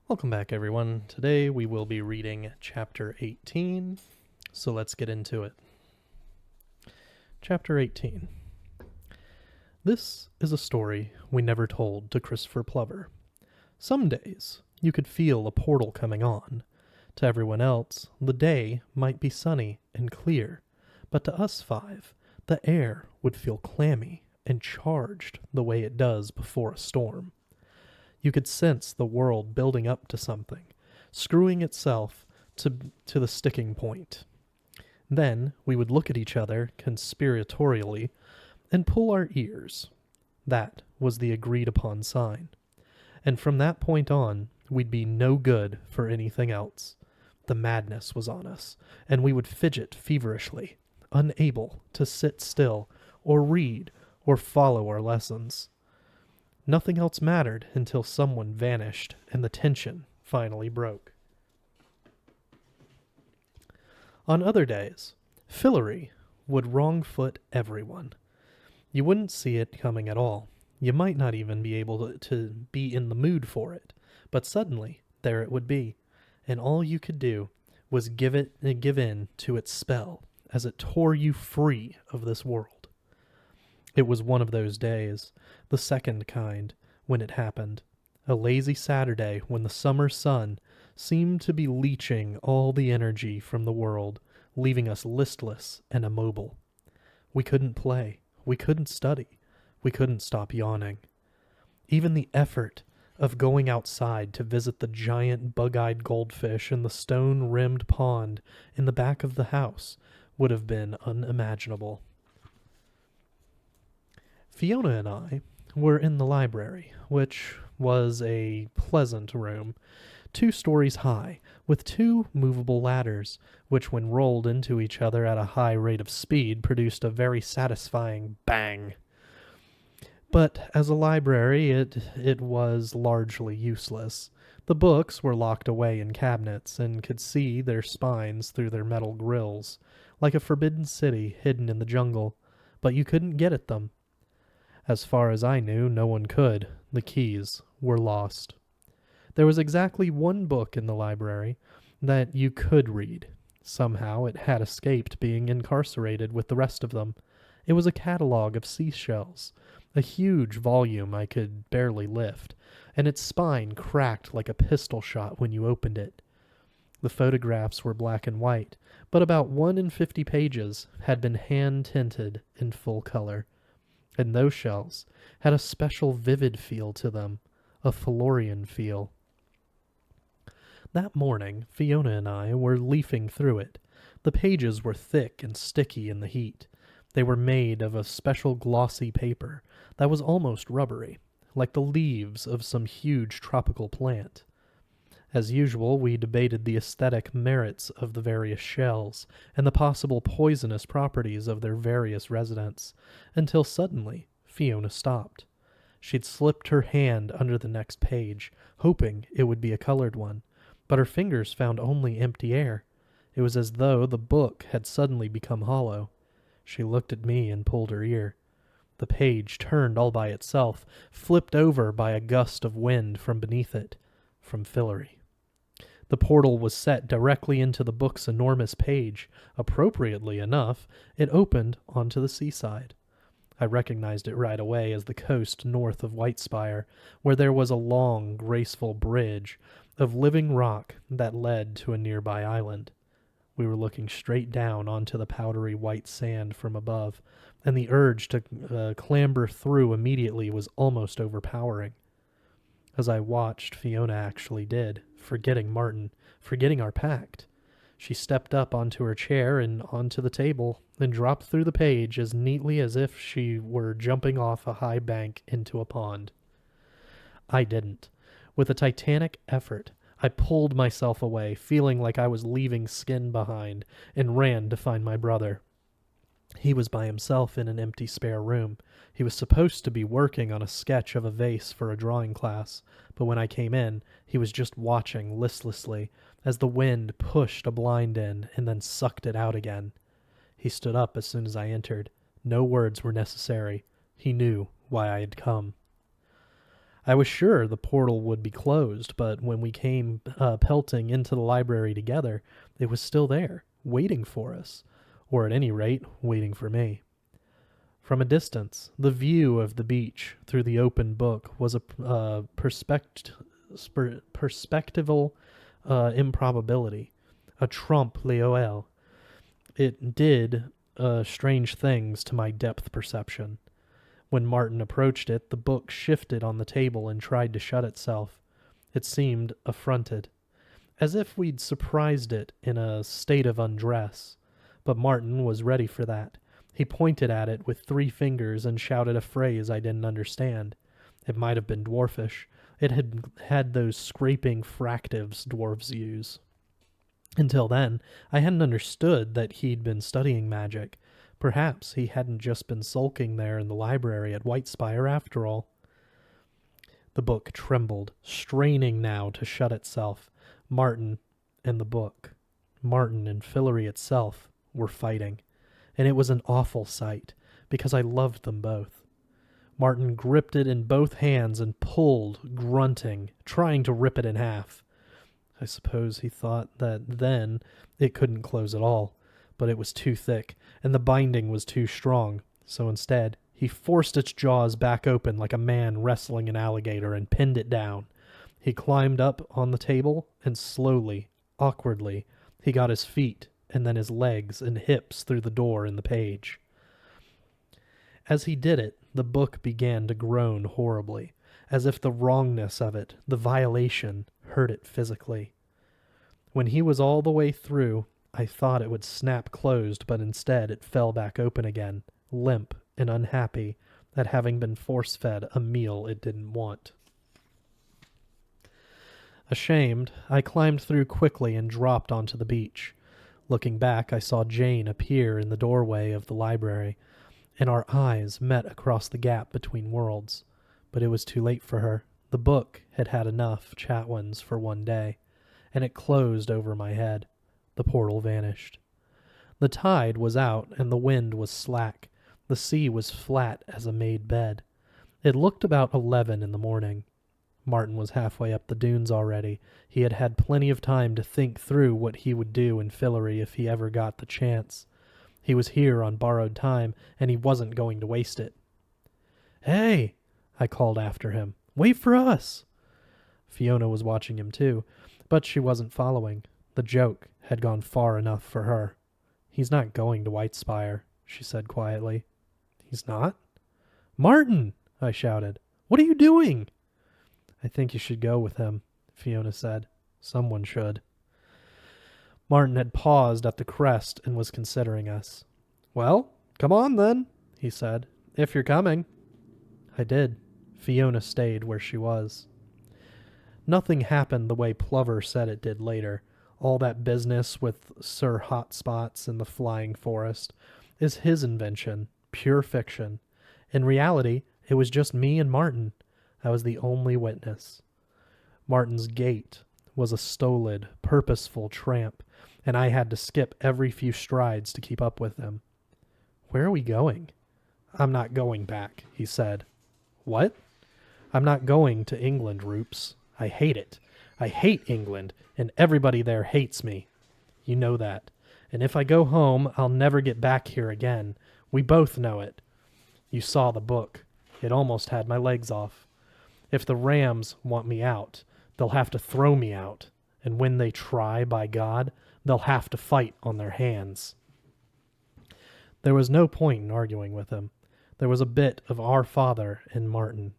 Welcome back, everyone. Today we will be reading Chapter 18, so let's get into it. Chapter 18. This is a story we never told to Christopher Plover. Some days you could feel a portal coming on. To everyone else, the day might be sunny and clear, but to us five, the air would feel clammy and charged the way it does before a storm. You could sense the world building up to something, screwing itself to the sticking point. Then we would look at each other conspiratorially and pull our ears. That was the agreed upon sign. And from that point on, we'd be no good for anything else. The madness was on us, and we would fidget feverishly, unable to sit still or read or follow our lessons. Nothing else mattered until someone vanished and the tension finally broke. On other days, Fillory would wrong-foot everyone. You wouldn't see it coming at all. You might not even be able to be in the mood for it. But suddenly, there it would be, and all you could do was give in to its spell as it tore you free of this world. It was one of those days, the second kind, when it happened. A lazy Saturday when the summer sun seemed to be leeching all the energy from the world, leaving us listless and immobile. We couldn't play. We couldn't study. We couldn't stop yawning. Even the effort of going outside to visit the giant bug-eyed goldfish in the stone-rimmed pond in the back of the house would have been unimaginable. Fiona and I were in the library, which was a pleasant room, 2 stories high, with 2 movable ladders, which when rolled into each other at a high rate of speed produced a very satisfying bang. But as a library, it was largely useless. The books were locked away in cabinets and could see their spines through their metal grills, like a forbidden city hidden in the jungle, but you couldn't get at them. As far as I knew, no one could. The keys were lost. There was exactly 1 book in the library that you could read. Somehow it had escaped being incarcerated with the rest of them. It was a catalogue of seashells, a huge volume I could barely lift, and its spine cracked like a pistol shot when you opened it. The photographs were black and white, but about 1 in 50 pages had been hand-tinted in full color. And those shells had a special vivid feel to them, a Fillorian feel. That morning, Fiona and I were leafing through it. The pages were thick and sticky in the heat. They were made of a special glossy paper that was almost rubbery, like the leaves of some huge tropical plant. As usual, we debated the aesthetic merits of the various shells and the possible poisonous properties of their various residents, until suddenly Fiona stopped. She'd slipped her hand under the next page, hoping it would be a colored one, but her fingers found only empty air. It was as though the book had suddenly become hollow. She looked at me and pulled her ear. The page turned all by itself, flipped over by a gust of wind from beneath it, from Fillory. The portal was set directly into the book's enormous page. Appropriately enough, it opened onto the seaside. I recognized it right away as the coast north of Whitespire, where there was a long, graceful bridge of living rock that led to a nearby island. We were looking straight down onto the powdery white sand from above, and the urge to clamber through immediately was almost overpowering. As I watched, Fiona actually did, forgetting Martin, forgetting our pact. She stepped up onto her chair and onto the table, and dropped through the page as neatly as if she were jumping off a high bank into a pond. I didn't. With a titanic effort, I pulled myself away, feeling like I was leaving skin behind, and ran to find my brother. He was by himself in an empty spare room. He was supposed to be working on a sketch of a vase for a drawing class, but when I came in, he was just watching listlessly as the wind pushed a blind in and then sucked it out again. He stood up as soon as I entered. No words were necessary. He knew why I had come. I was sure the portal would be closed, but when we came pelting into the library together, it was still there, waiting for us, or at any rate, waiting for me. From a distance, the view of the beach through the open book was a perspectival improbability, a trompe l'oeil. It did strange things to my depth perception. When Martin approached it, the book shifted on the table and tried to shut itself. It seemed affronted, as if we'd surprised it in a state of undress. But Martin was ready for that. He pointed at it with 3 fingers and shouted a phrase I didn't understand. It might have been dwarfish. It had those scraping fractives dwarves use. Until then, I hadn't understood that he'd been studying magic. Perhaps he hadn't just been sulking there in the library at Whitespire after all. The book trembled, straining now to shut itself. Martin and the book, Martin and Fillory itself, were fighting. And it was an awful sight, because I loved them both. Martin gripped it in both hands and pulled, grunting, trying to rip it in half. I suppose he thought that then it couldn't close at all, but it was too thick, and the binding was too strong, so instead he forced its jaws back open like a man wrestling an alligator and pinned it down. He climbed up on the table, and slowly, awkwardly, he got his feet and then his legs and hips through the door in the page. As he did it, the book began to groan horribly, as if the wrongness of it, the violation, hurt it physically. When he was all the way through, I thought it would snap closed, but instead it fell back open again, limp and unhappy at having been force-fed a meal it didn't want. Ashamed, I climbed through quickly and dropped onto the beach. Looking back, I saw Jane appear in the doorway of the library, and our eyes met across the gap between worlds. But it was too late for her. The book had had enough Chatwins for one day, and it closed over my head. The portal vanished. The tide was out, and the wind was slack. The sea was flat as a made bed. It looked about 11 in the morning. Martin was halfway up the dunes already. He had had plenty of time to think through what he would do in Fillory if he ever got the chance. He was here on borrowed time, and he wasn't going to waste it. "Hey!" I called after him. "Wait for us!" Fiona was watching him too, but she wasn't following. The joke had gone far enough for her. "He's not going to Whitespire," she said quietly. "He's not?" "Martin!" I shouted. "What are you doing?" "I think you should go with him," Fiona said. "Someone should." Martin had paused at the crest and was considering us. "Well, come on then," he said, "if you're coming." I did. Fiona stayed where she was. Nothing happened the way Plover said it did later. All that business with Sir Hotspots and the Flying Forest is his invention, pure fiction. In reality, it was just me and Martin. I was the only witness. Martin's gait was a stolid, purposeful tramp, and I had to skip every few strides to keep up with him. "Where are we going?" "I'm not going back," he said. "What?" "I'm not going to England, Roops. I hate it. I hate England, and everybody there hates me. You know that. And if I go home, I'll never get back here again. We both know it. You saw the book. It almost had my legs off. If the Rams want me out, they'll have to throw me out. And when they try, by God, they'll have to fight on their hands." There was no point in arguing with him. There was a bit of our father in Martin.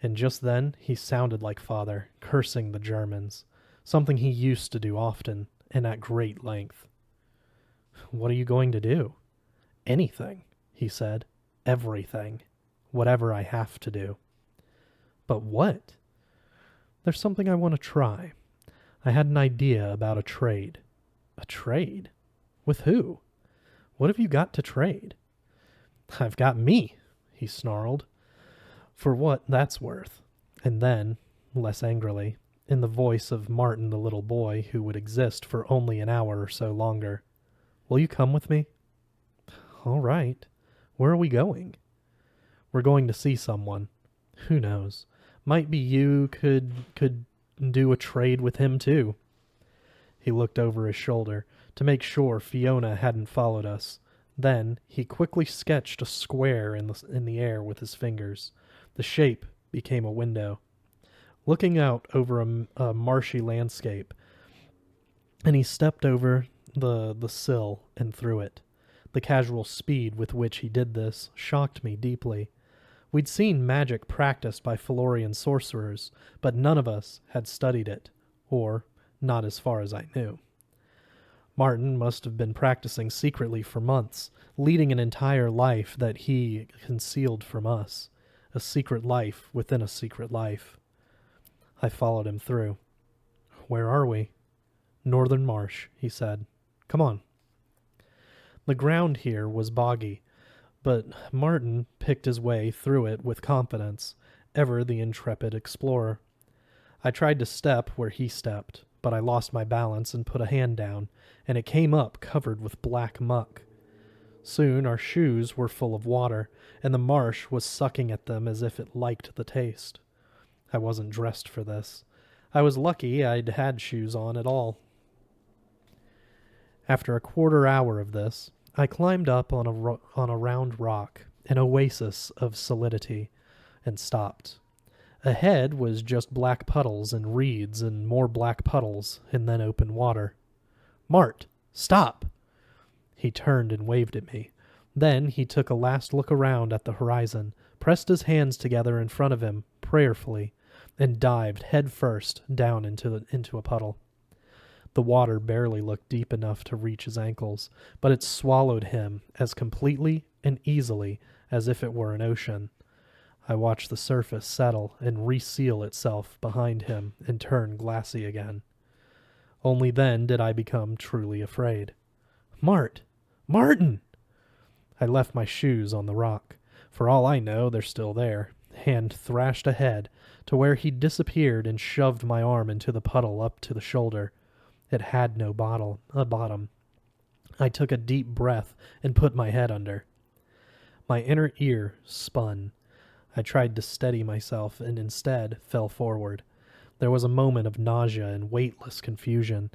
And just then he sounded like father, cursing the Germans, something he used to do often and at great length. "What are you going to do?" "Anything," he said. "Everything. Whatever I have to do." "But what?" "There's something I want to try. I had an idea about a trade." "A trade? With who? What have you got to trade?" "I've got me," he snarled. "For what that's worth." And then, less angrily, in the voice of Martin the little boy who would exist for only an hour or so longer, "Will you come with me?" "All right. Where are we going?" "We're going to see someone. Who knows? Might be you could do a trade with him too. He looked over his shoulder to make sure Fiona hadn't followed us. Then he quickly sketched a square in the air with his fingers. The shape became a window, looking out over a marshy landscape, and he stepped over the sill and through it. The casual speed with which he did this shocked me deeply. We'd seen magic practiced by Felorian sorcerers, but none of us had studied it, or not as far as I knew. Martin must have been practicing secretly for months, leading an entire life that he concealed from us, a secret life within a secret life. I followed him through. Where are we? Northern Marsh, he said. Come on. The ground here was boggy, but Martin picked his way through it with confidence, ever the intrepid explorer. I tried to step where he stepped, but I lost my balance and put a hand down, and it came up covered with black muck. Soon our shoes were full of water, and the marsh was sucking at them as if it liked the taste. I wasn't dressed for this. I was lucky I'd had shoes on at all. After a quarter hour of this, I climbed up on a round rock, an oasis of solidity, and stopped. Ahead was just black puddles and reeds and more black puddles and then open water. Mart, stop! He turned and waved at me. Then he took a last look around at the horizon, pressed his hands together in front of him prayerfully, and dived head first down into a puddle. The water barely looked deep enough to reach his ankles, but it swallowed him as completely and easily as if it were an ocean. I watched the surface settle and reseal itself behind him and turn glassy again. Only then did I become truly afraid. Martin! I left my shoes on the rock. For all I know, they're still there. Hand thrashed ahead to where he disappeared and shoved my arm into the puddle up to the shoulder. It had no bottom. I took a deep breath and put my head under. My inner ear spun. I tried to steady myself and instead fell forward. There was a moment of nausea and weightless confusion.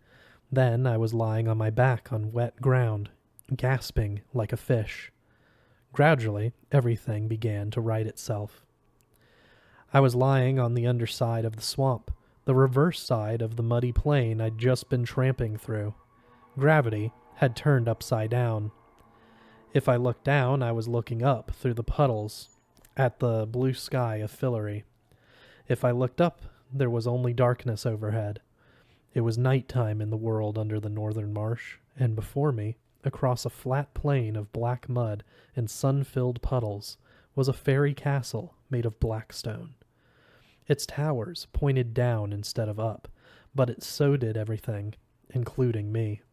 Then I was lying on my back on wet ground, gasping like a fish. Gradually, everything began to right itself. I was lying on the underside of the swamp, the reverse side of the muddy plain I'd just been tramping through. Gravity had turned upside down. If I looked down, I was looking up through the puddles at the blue sky of Fillory. If I looked up, there was only darkness overhead. It was nighttime in the world under the northern marsh, and before me, across a flat plain of black mud and sun-filled puddles, was a fairy castle made of black stone. Its towers pointed down instead of up, but so did everything, including me.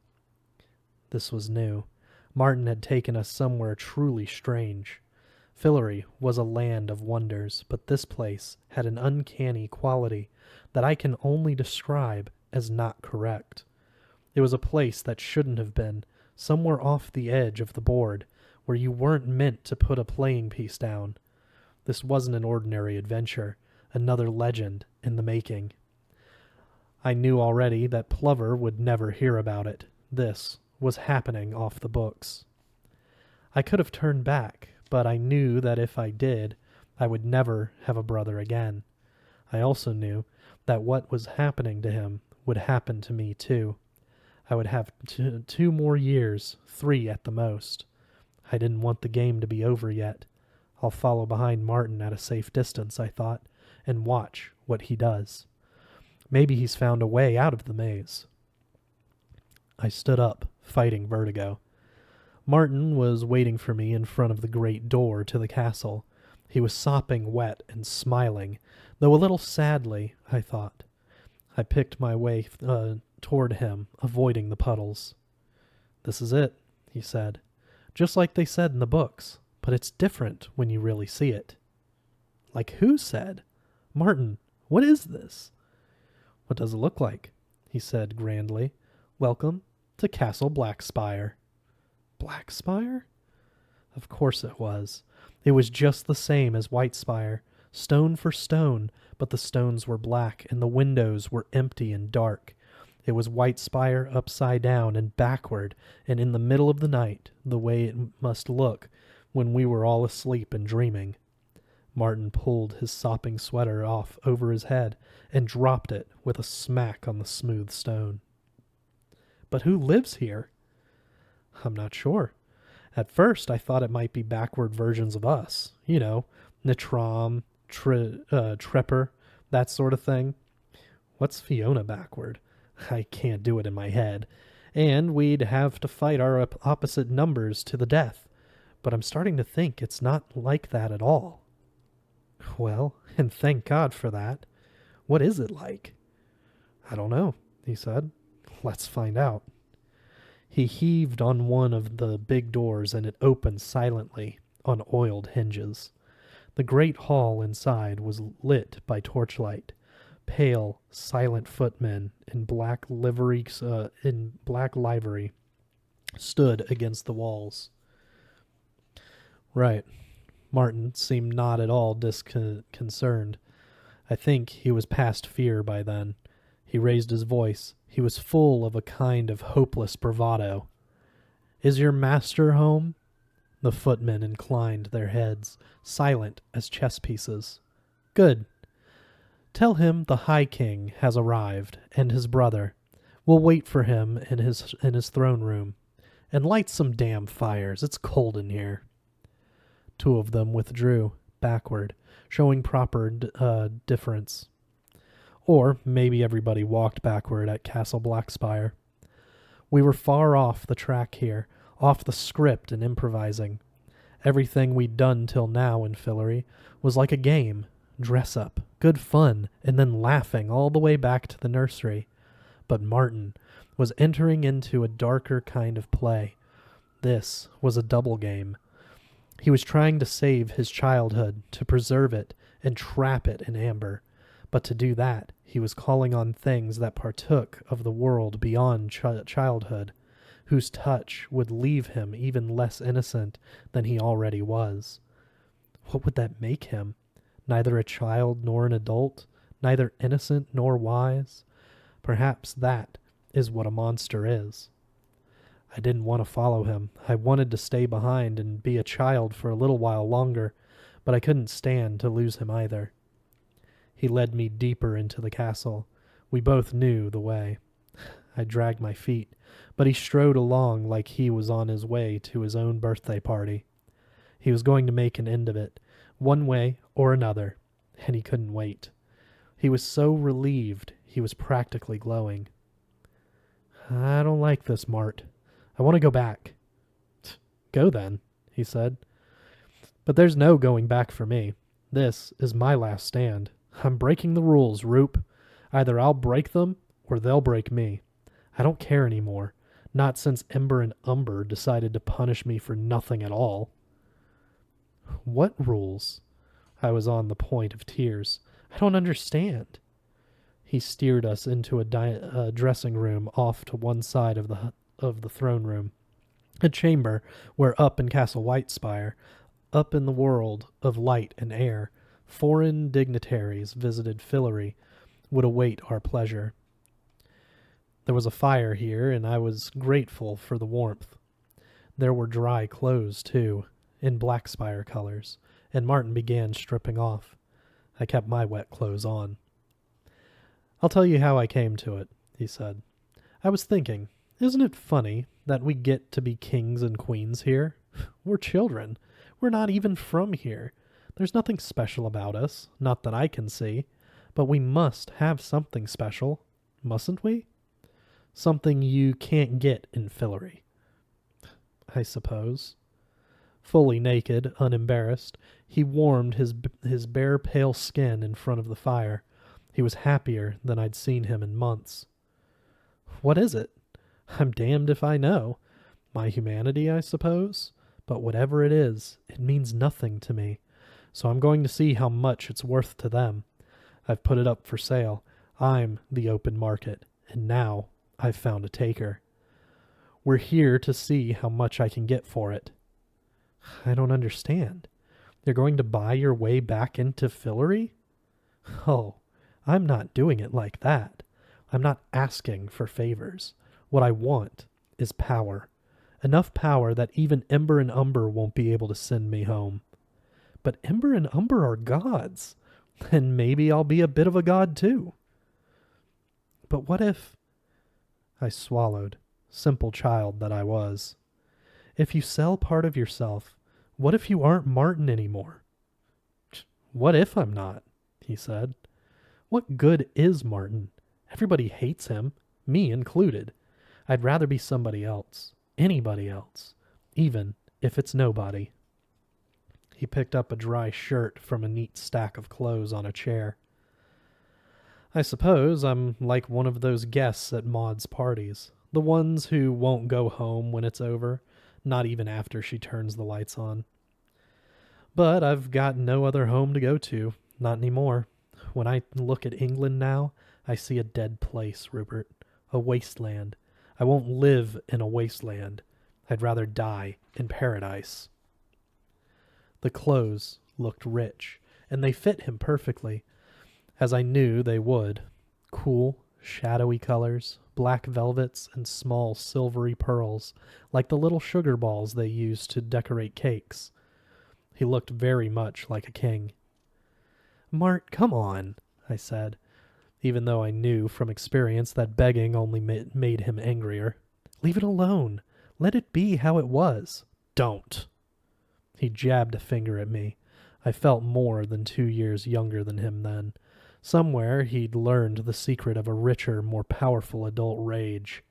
This was new. Martin had taken us somewhere truly strange. Fillory was a land of wonders, but this place had an uncanny quality that I can only describe as not correct. It was a place that shouldn't have been, somewhere off the edge of the board, where you weren't meant to put a playing piece down. This wasn't an ordinary adventure, another legend in the making. I knew already that Plover would never hear about it. This was happening off the books. I could have turned back, but I knew that if I did, I would never have a brother again. I also knew that what was happening to him would happen to me too. I would have two more years, 3 at the most. I didn't want the game to be over yet. I'll follow behind Martin at a safe distance, I thought, and watch what he does. Maybe he's found a way out of the maze. I stood up, fighting vertigo. Martin was waiting for me in front of the great door to the castle. He was sopping wet and smiling, though a little sadly, I thought. I picked my way toward him, avoiding the puddles. "This is it," he said. "Just like they said in the books, but it's different when you really see it." "Like who said? Martin, what is this?" "What does it look like?" he said grandly. "Welcome to Castle Blackspire." Blackspire? Of course it was. It was just the same as Whitespire, stone for stone, but the stones were black and the windows were empty and dark. It was White Spire upside down and backward, and in the middle of the night, the way it must look when we were all asleep and dreaming. Martin pulled his sopping sweater off over his head and dropped it with a smack on the smooth stone. But who lives here? I'm not sure. At first, I thought it might be backward versions of us. You know, Nitram, Trepper, that sort of thing. What's Fiona backward? I can't do it in my head. And we'd have to fight our opposite numbers to the death. But I'm starting to think it's not like that at all. Well, and thank God for that. What is it like? I don't know, he said. Let's find out. He heaved on one of the big doors and it opened silently on oiled hinges. The great hall inside was lit by torchlight. Pale, silent footmen in black livery stood against the walls. Right. Martin seemed not at all disconcerted. I think he was past fear by then. He raised his voice. He was full of a kind of hopeless bravado. Is your master home? The footmen inclined their heads, silent as chess pieces. Good. Tell him the High King has arrived, and his brother. We'll wait for him in his throne room. And light some damn fires. It's cold in here. Two of them withdrew, backward, showing proper difference. Or maybe everybody walked backward at Castle Blackspire. We were far off the track here, off the script and improvising. Everything we'd done till now in Fillory was like a game, dress up, good fun, and then laughing all the way back to the nursery. But Martin was entering into a darker kind of play. This was a double game. He was trying to save his childhood, to preserve it, and trap it in amber. But to do that, he was calling on things that partook of the world beyond childhood, whose touch would leave him even less innocent than he already was. What would that make him? Neither a child nor an adult, neither innocent nor wise? Perhaps that is what a monster is. I didn't want to follow him. I wanted to stay behind and be a child for a little while longer, but I couldn't stand to lose him either. He led me deeper into the castle. We both knew the way. I dragged my feet, but he strode along like he was on his way to his own birthday party. He was going to make an end of it, one way or another, and he couldn't wait. He was so relieved he was practically glowing. I don't like this, Mart. I want to go back. Go then, he said. But there's no going back for me. This is my last stand. I'm breaking the rules, Roop. Either I'll break them, or they'll break me. I don't care anymore. Not since Ember and Umber decided to punish me for nothing at all. What rules? I was on the point of tears. I don't understand. He steered us into a dressing room off to one side of the throne room. A chamber where up in Castle Whitespire, up in the world of light and air, foreign dignitaries visited Fillory would await our pleasure. There was a fire here, and I was grateful for the warmth. There were dry clothes, too, in Blackspire colors, and Martin began stripping off. I kept my wet clothes on. I'll tell you how I came to it, he said. I was thinking, isn't it funny that we get to be kings and queens here? We're children. We're not even from here. There's nothing special about us, not that I can see, but we must have something special, mustn't we? Something you can't get in Fillory. I suppose. Fully naked, unembarrassed, he warmed his bare pale skin in front of the fire. He was happier than I'd seen him in months. What is it? I'm damned if I know. My humanity, I suppose. But whatever it is, it means nothing to me. So I'm going to see how much it's worth to them. I've put it up for sale. I'm the open market, and now I've found a taker. We're here to see how much I can get for it. I don't understand. You're going to buy your way back into Fillory? Oh, I'm not doing it like that. I'm not asking for favors. What I want is power. Enough power that even Ember and Umber won't be able to send me home. But Ember and Umber are gods, and maybe I'll be a bit of a god too. But what if... I swallowed, simple child that I was. If you sell part of yourself, what if you aren't Martin anymore? What if I'm not? He said. What good is Martin? Everybody hates him, me included. I'd rather be somebody else, anybody else, even if it's nobody. He picked up a dry shirt from a neat stack of clothes on a chair. I suppose I'm like one of those guests at Maud's parties, the ones who won't go home when it's over, not even after she turns the lights on. But I've got no other home to go to, not anymore. When I look at England now, I see a dead place, Rupert, a wasteland. I won't live in a wasteland. I'd rather die in paradise. The clothes looked rich, and they fit him perfectly, as I knew they would. Cool, shadowy colors, black velvets, and small silvery pearls, like the little sugar balls they use to decorate cakes. He looked very much like a king. Mart, come on, I said, even though I knew from experience that begging only made him angrier. Leave it alone. Let it be how it was. Don't. He jabbed a finger at me. I felt more than 2 years younger than him then. Somewhere he'd learned the secret of a richer, more powerful adult rage.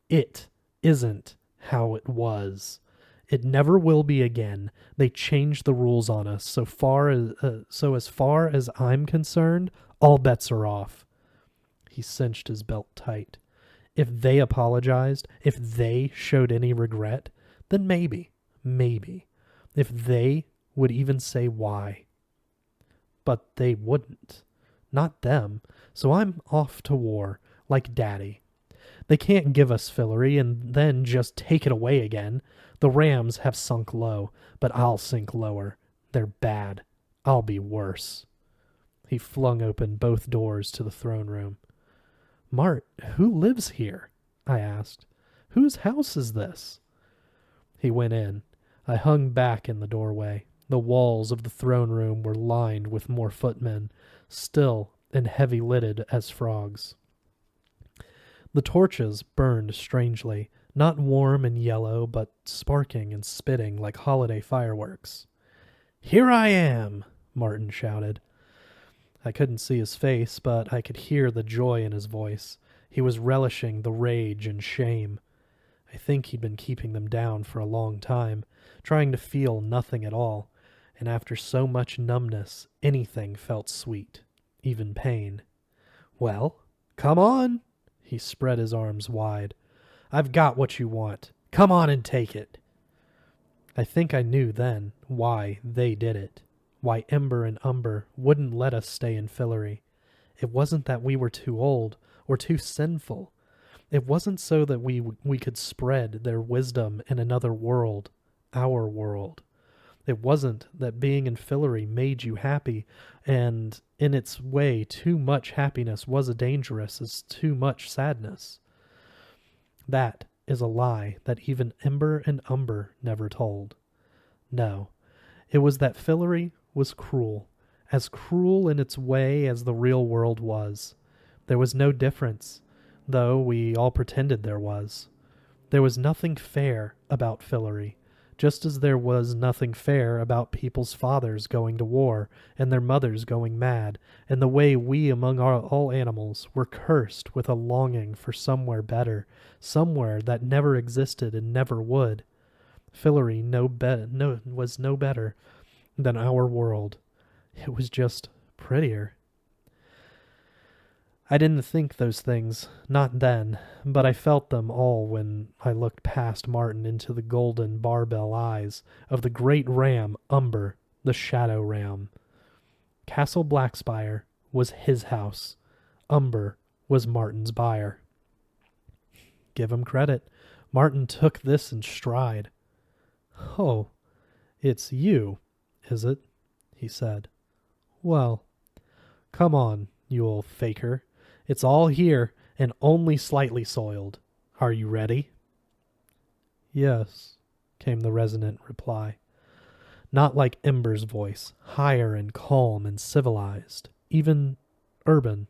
It isn't how it was. It never will be again. They changed the rules on us. So as far as I'm concerned, all bets are off. He cinched his belt tight. If they apologized, if they showed any regret, then maybe. If they would even say why. But they wouldn't. Not them. So I'm off to war, like Daddy. They can't give us Fillory and then just take it away again. The Rams have sunk low, but I'll sink lower. They're bad. I'll be worse. He flung open both doors to the throne room. Mart, who lives here? I asked. Whose house is this? He went in. I hung back in the doorway. The walls of the throne room were lined with more footmen, still and heavy-lidded as frogs. The torches burned strangely, not warm and yellow, but sparking and spitting like holiday fireworks. Here I am, Martin shouted. I couldn't see his face, but I could hear the joy in his voice. He was relishing the rage and shame. I think he'd been keeping them down for a long time, trying to feel nothing at all, and after so much numbness, anything felt sweet, even pain. Well, come on! He spread his arms wide. I've got what you want. Come on and take it. I think I knew then why they did it, why Ember and Umber wouldn't let us stay in Fillory. It wasn't that we were too old or too sinful. It wasn't so that we could spread their wisdom in another world, our world. It wasn't that being in Fillory made you happy, and in its way too much happiness was as dangerous as too much sadness. That is a lie that even Ember and Umber never told. No, it was that Fillory was cruel, as cruel in its way as the real world was. There was no difference, though we all pretended there was. There was nothing fair about Fillory, just as there was nothing fair about people's fathers going to war and their mothers going mad, and the way we among all animals were cursed with a longing for somewhere better, somewhere that never existed and never would. Fillory was no better than our world. It was just prettier. I didn't think those things, not then, but I felt them all when I looked past Martin into the golden barbell eyes of the great ram Umber, the shadow ram. Castle Blackspire was his house. Umber was Martin's byre. Give him credit. Martin took this in stride. Oh, it's you, Is it? He said. Well, come on, you old faker. It's all here and only slightly soiled. Are you ready? Yes, came the resonant reply. Not like Ember's voice, higher and calm and civilized, even urban.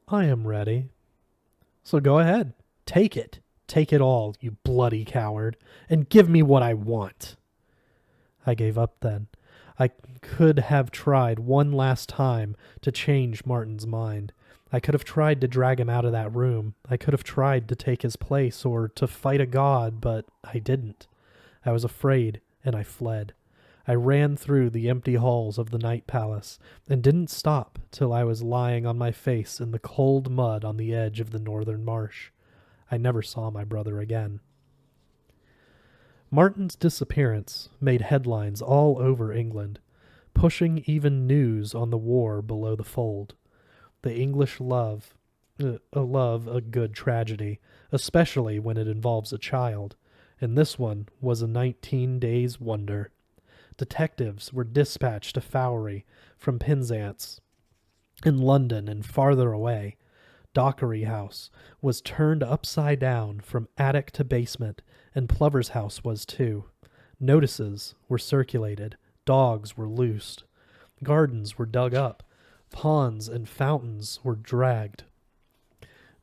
I am ready. So go ahead. Take it. Take it all, you bloody coward, and give me what I want. I gave up then. I could have tried one last time to change Martin's mind. I could have tried to drag him out of that room. I could have tried to take his place or to fight a god, but I didn't. I was afraid, and I fled. I ran through the empty halls of the Night Palace and didn't stop till I was lying on my face in the cold mud on the edge of the northern marsh. I never saw my brother again. Martin's disappearance made headlines all over England, pushing even news on the war below the fold. The English love a good tragedy, especially when it involves a child, and this one was a 19 days wonder. Detectives were dispatched to Fowey from Penzance in London and farther away. Dockery House was turned upside down from attic to basement, and Plover's house was too. Notices were circulated. Dogs were loosed. Gardens were dug up. Ponds and fountains were dragged.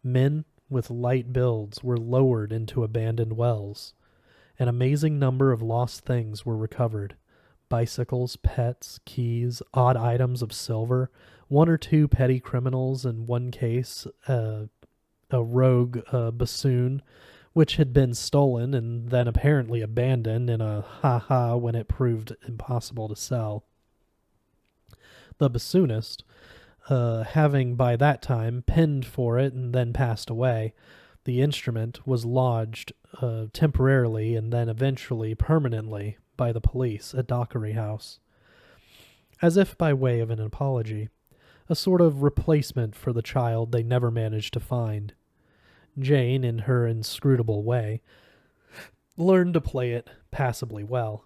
Men with light builds were lowered into abandoned wells. An amazing number of lost things were recovered. Bicycles, pets, keys, odd items of silver, one or two petty criminals, in one case a rogue bassoon, which had been stolen and then apparently abandoned in a ha-ha when it proved impossible to sell. The bassoonist, having by that time penned for it and then passed away, the instrument was lodged temporarily and then eventually permanently by the police at Dockery House, as if by way of an apology, a sort of replacement for the child they never managed to find. Jane, in her inscrutable way, learned to play it passably well.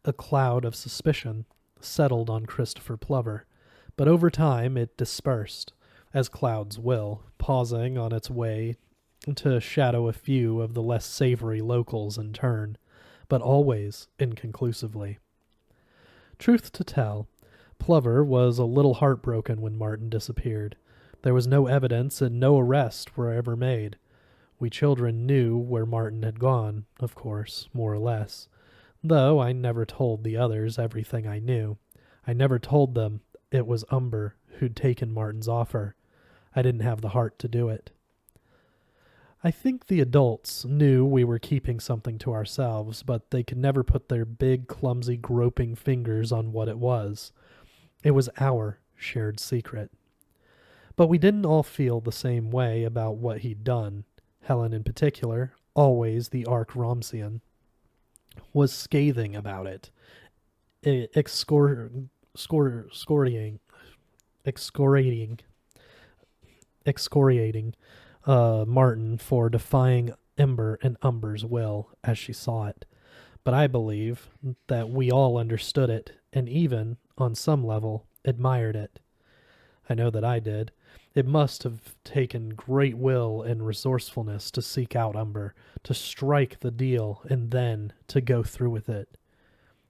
A cloud of suspicion settled on Christopher Plover, but over time it dispersed, as clouds will, pausing on its way to shadow a few of the less savory locals in turn, but always inconclusively. Truth to tell, Plover was a little heartbroken when Martin disappeared. There was no evidence and no arrests were ever made. We children knew where Martin had gone, of course, more or less, though I never told the others everything I knew. I never told them it was Umber who'd taken Martin's offer. I didn't have the heart to do it. I think the adults knew we were keeping something to ourselves, but they could never put their big, clumsy, groping fingers on what it was. It was our shared secret. But we didn't all feel the same way about what he'd done. Helen in particular, always the Arch Romsian, was scathing about it, excoriating Martin for defying Ember and Umber's will as she saw it. But I believe that we all understood it and even, on some level, admired it. I know that I did. It must have taken great will and resourcefulness to seek out Umber, to strike the deal, and then to go through with it.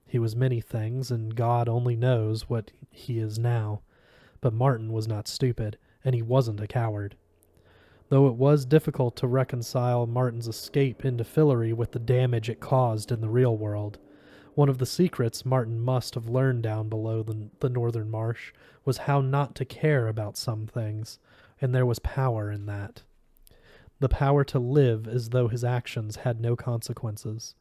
He was many things, and God only knows what he is now. But Martin was not stupid, and he wasn't a coward. Though it was difficult to reconcile Martin's escape into Fillory with the damage it caused in the real world. One of the secrets Martin must have learned down below the northern marsh was how not to care about some things, and there was power in that. The power to live as though his actions had no consequences.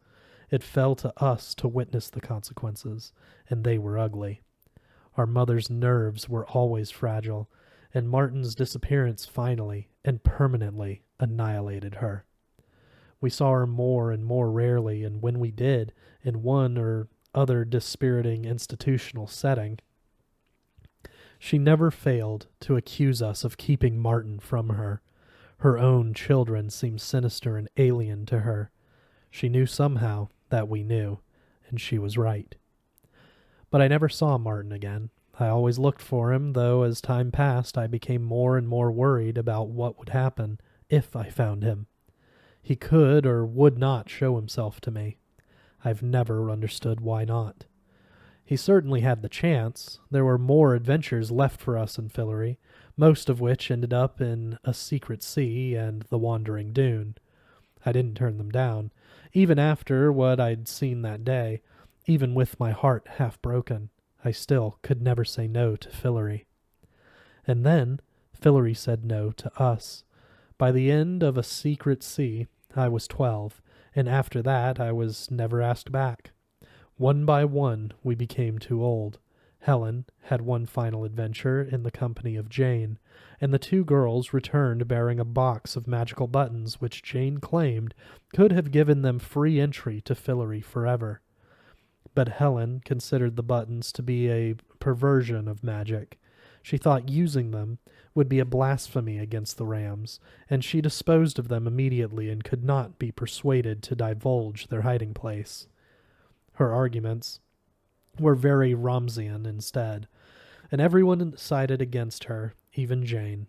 It fell to us to witness the consequences, and they were ugly. Our mother's nerves were always fragile, and Martin's disappearance finally and permanently annihilated her. We saw her more and more rarely, and when we did, in one or other dispiriting institutional setting, she never failed to accuse us of keeping Martin from her. Her own children seemed sinister and alien to her. She knew somehow that we knew, and she was right. But I never saw Martin again. I always looked for him, though as time passed I became more and more worried about what would happen if I found him. He could or would not show himself to me. I've never understood why not. He certainly had the chance. There were more adventures left for us in Fillory, most of which ended up in A Secret Sea and The Wandering Dune. I didn't turn them down, even after what I'd seen that day. Even with my heart half broken, I still could never say no to Fillory. And then Fillory said no to us. By the end of A Secret Sea, I was 12, and after that I was never asked back. One by one we became too old. Helen had one final adventure in the company of Jane, and the two girls returned bearing a box of magical buttons which Jane claimed could have given them free entry to Fillory forever. But Helen considered the buttons to be a perversion of magic. She thought using them would be a blasphemy against the Rams, and she disposed of them immediately and could not be persuaded to divulge their hiding place. Her arguments were very Ramsian instead, and everyone sided against her, even Jane.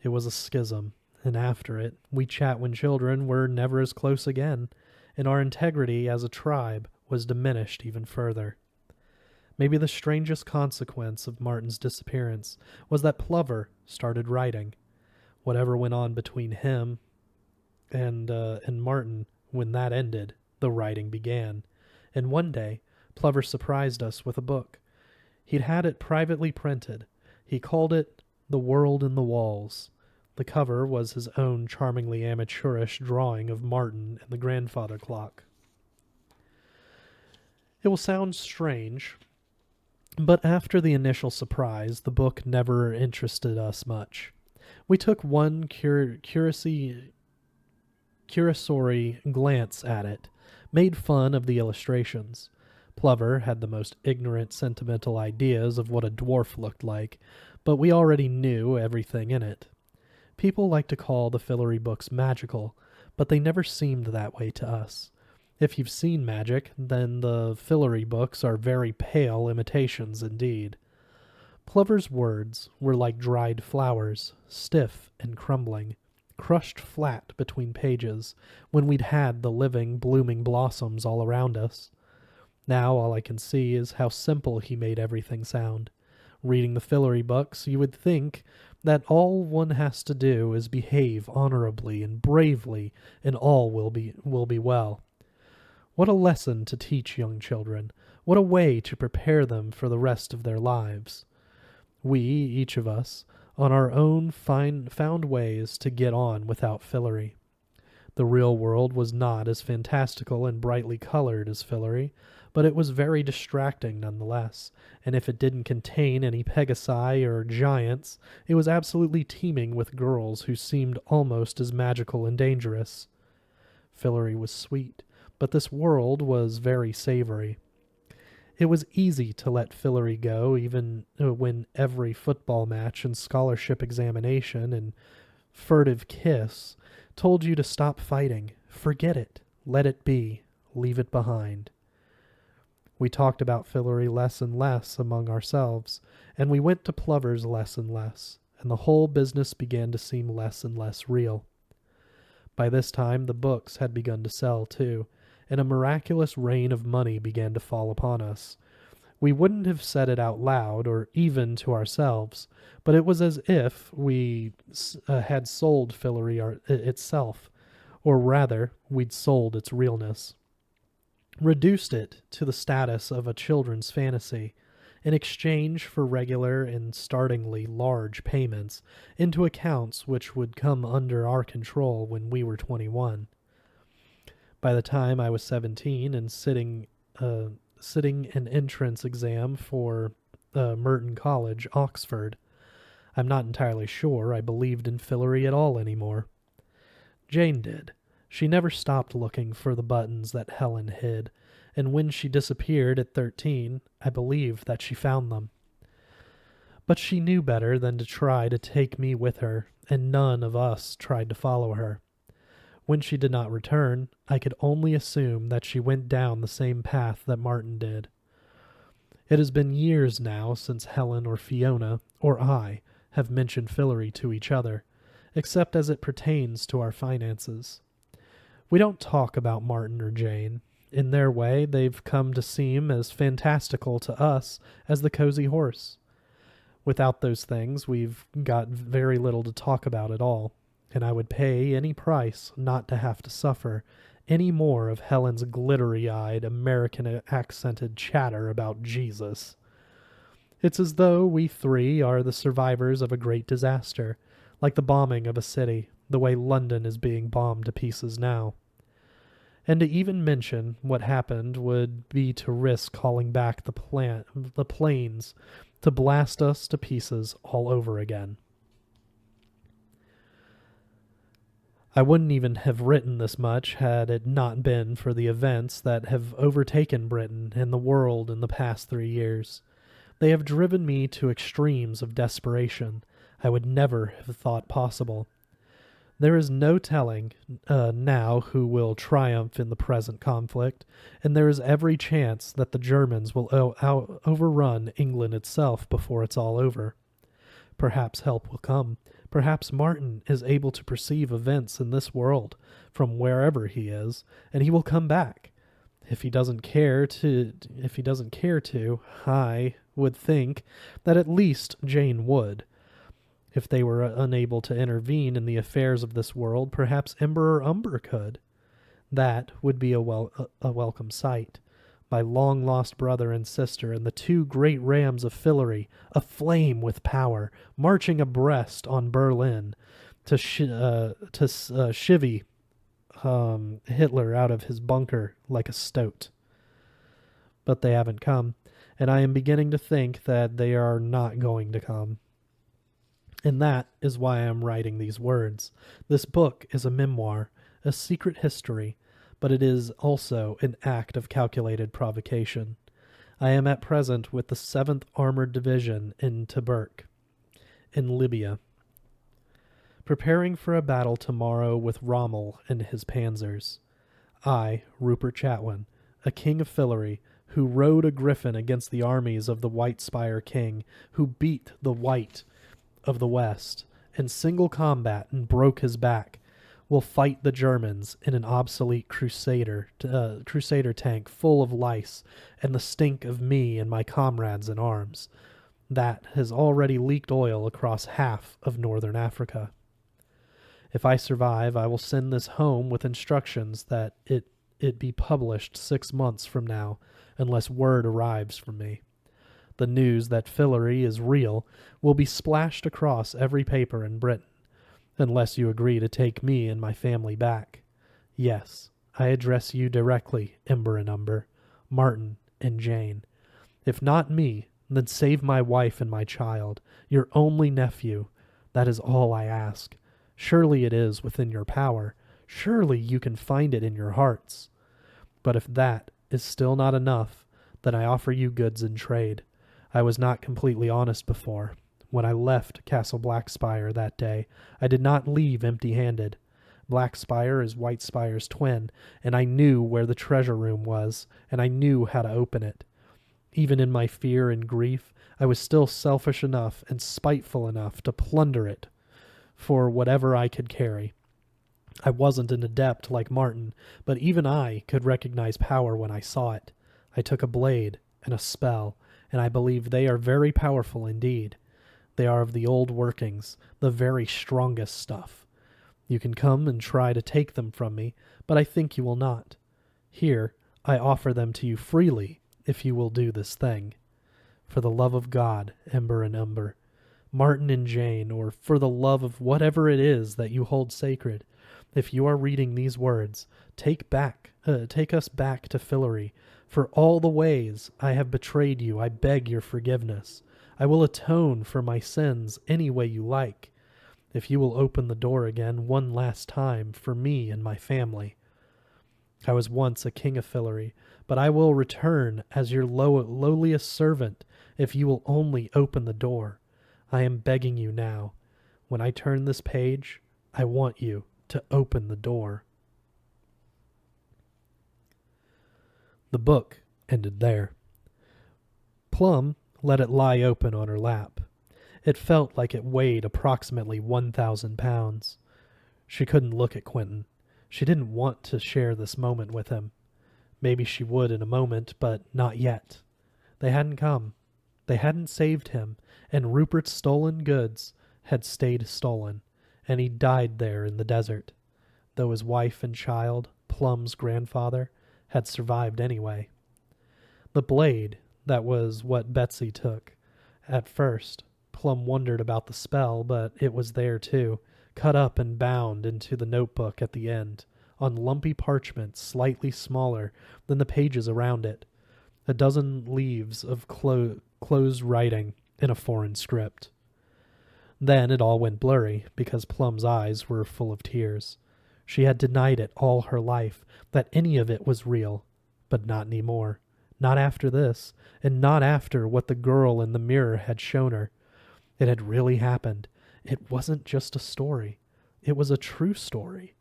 It was a schism, and after it, we Chatwin children were never as close again, and our integrity as a tribe was diminished even further. Maybe the strangest consequence of Martin's disappearance was that Plover started writing. Whatever went on between him and Martin, when that ended, the writing began. And one day, Plover surprised us with a book. He'd had it privately printed. He called it The World in the Walls. The cover was his own charmingly amateurish drawing of Martin and the grandfather clock. It will sound strange, but after the initial surprise, the book never interested us much. We took one cursory glance at it, made fun of the illustrations. Plover had the most ignorant, sentimental ideas of what a dwarf looked like, but we already knew everything in it. People like to call the Fillory books magical, but they never seemed that way to us. If you've seen magic, then the Fillory books are very pale imitations indeed. Plover's words were like dried flowers, stiff and crumbling, crushed flat between pages, when we'd had the living, blooming blossoms all around us. Now all I can see is how simple he made everything sound. Reading the Fillory books, you would think that all one has to do is behave honorably and bravely, and all will be well. What a lesson to teach young children! What a way to prepare them for the rest of their lives! We, each of us, on our own found ways to get on without Fillory. The real world was not as fantastical and brightly colored as Fillory, but it was very distracting nonetheless, and if it didn't contain any Pegasi or giants, it was absolutely teeming with girls who seemed almost as magical and dangerous. Fillory was sweet, but this world was very savory. It was easy to let Fillory go, even when every football match and scholarship examination and furtive kiss told you to stop fighting. Forget it. Let it be. Leave it behind. We talked about Fillory less and less among ourselves, and we went to Plover's less and less, and the whole business began to seem less and less real. By this time the books had begun to sell too, and a miraculous rain of money began to fall upon us. We wouldn't have said it out loud, or even to ourselves, but it was as if we had sold Fillory itself, or rather, we'd sold its realness. Reduced it to the status of a children's fantasy, in exchange for regular and startlingly large payments into accounts which would come under our control when we were 21. By the time I was 17 and sitting an entrance exam for Merton College, Oxford, I'm not entirely sure I believed in Fillory at all anymore. Jane did. She never stopped looking for the buttons that Helen hid, and when she disappeared at 13, I believe that she found them. But she knew better than to try to take me with her, and none of us tried to follow her. When she did not return, I could only assume that she went down the same path that Martin did. It has been years now since Helen or Fiona or I have mentioned Fillory to each other, except as it pertains to our finances. We don't talk about Martin or Jane. In their way, they've come to seem as fantastical to us as the Cozy Horse. Without those things, we've got very little to talk about at all, and I would pay any price not to have to suffer any more of Helen's glittery-eyed, American-accented chatter about Jesus. It's as though we three are the survivors of a great disaster, like the bombing of a city, the way London is being bombed to pieces now. And to even mention what happened would be to risk calling back the planes to blast us to pieces all over again. I wouldn't even have written this much had it not been for the events that have overtaken Britain and the world in the past 3 years. They have driven me to extremes of desperation I would never have thought possible. There is no telling now who will triumph in the present conflict, and there is every chance that the Germans will overrun England itself before it's all over. Perhaps help will come. Perhaps Martin is able to perceive events in this world from wherever he is, and he will come back. If he doesn't care to, I would think that at least Jane would. If they were unable to intervene in the affairs of this world, perhaps Emperor Umber could. That would be a welcome sight. My long-lost brother and sister and the 2 great rams of Fillory, aflame with power, marching abreast on Berlin to chivvy Hitler out of his bunker like a stoat. But they haven't come, and I am beginning to think that they are not going to come. And that is why I am writing these words. This book is a memoir, a secret history, but it is also an act of calculated provocation. I am at present with the 7th Armored Division in Tobruk, in Libya, preparing for a battle tomorrow with Rommel and his panzers. I, Rupert Chatwin, a king of Fillory, who rode a griffin against the armies of the White Spire King, who beat the White of the West in single combat and broke his back, will fight the Germans in an obsolete crusader tank full of lice and the stink of me and my comrades in arms. That has already leaked oil across half of northern Africa. If I survive, I will send this home with instructions that it be published 6 months from now, unless word arrives from me. The news that Fillory is real will be splashed across every paper in Britain, unless you agree to take me and my family back. Yes, I address you directly, Ember and Umber, Martin and Jane. If not me, then save my wife and my child, your only nephew. That is all I ask. Surely it is within your power. Surely you can find it in your hearts. But if that is still not enough, then I offer you goods in trade. I was not completely honest before. When I left Castle Blackspire that day, I did not leave empty-handed. Blackspire is Whitespire's twin, and I knew where the treasure room was, and I knew how to open it. Even in my fear and grief, I was still selfish enough and spiteful enough to plunder it for whatever I could carry. I wasn't an adept like Martin, but even I could recognize power when I saw it. I took a blade and a spell, and I believe they are very powerful indeed. They are of the old workings, the very strongest stuff. You can come and try to take them from me, but I think you will not. Here, I offer them to you freely, if you will do this thing. For the love of God, Ember and Umber, Martin and Jane, or for the love of whatever it is that you hold sacred, if you are reading these words, take us back to Fillory. For all the ways I have betrayed you, I beg your forgiveness. I will atone for my sins any way you like, if you will open the door again one last time for me and my family. I was once a king of Fillory, but I will return as your lowliest servant if you will only open the door. I am begging you now. When I turn this page, I want you to open the door. The book ended there. Plum let it lie open on her lap. It felt like it weighed approximately 1,000 pounds. She couldn't look at Quentin. She didn't want to share this moment with him. Maybe she would in a moment, but not yet. They hadn't come. They hadn't saved him, and Rupert's stolen goods had stayed stolen, and he died there in the desert, though his wife and child, Plum's grandfather, had survived anyway. The blade, that was what Betsy took. At first, Plum wondered about the spell, but it was there too, cut up and bound into the notebook at the end, on lumpy parchment slightly smaller than the pages around it. A dozen leaves of closed writing in a foreign script. Then it all went blurry, because Plum's eyes were full of tears. She had denied it all her life, that any of it was real, but not anymore. Not after this, and not after what the girl in the mirror had shown her. It had really happened. It wasn't just a story. It was a true story.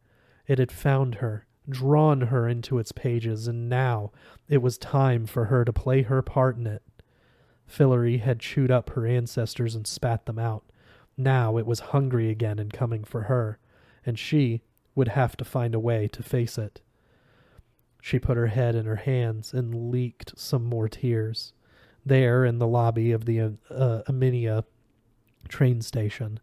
It had found her, drawn her into its pages, and now it was time for her to play her part in it. Fillory had chewed up her ancestors and spat them out. Now it was hungry again and coming for her, and she would have to find a way to face it. She put her head in her hands and leaked some more tears. There, in the lobby of the Aminia train station.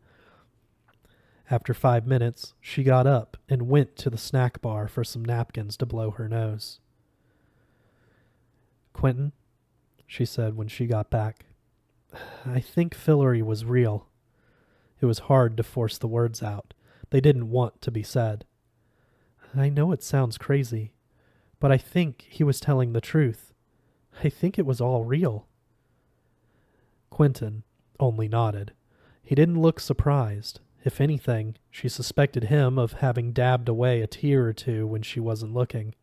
After 5 minutes, she got up and went to the snack bar for some napkins to blow her nose. "Quentin," she said when she got back, "I think Fillory was real." It was hard to force the words out. They didn't want to be said. "I know it sounds crazy, but I think he was telling the truth. I think it was all real." Quentin only nodded. He didn't look surprised. If anything, she suspected him of having dabbed away a tear or two when she wasn't looking.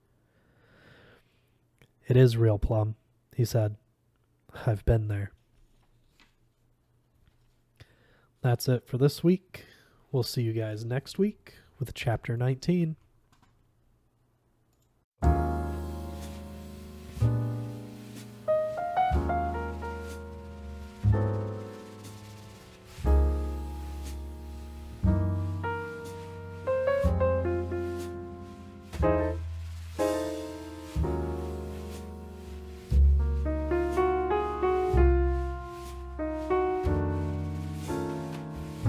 "It is real, Plum," he said. "I've been there." That's it for this week. We'll see you guys next week with Chapter 19.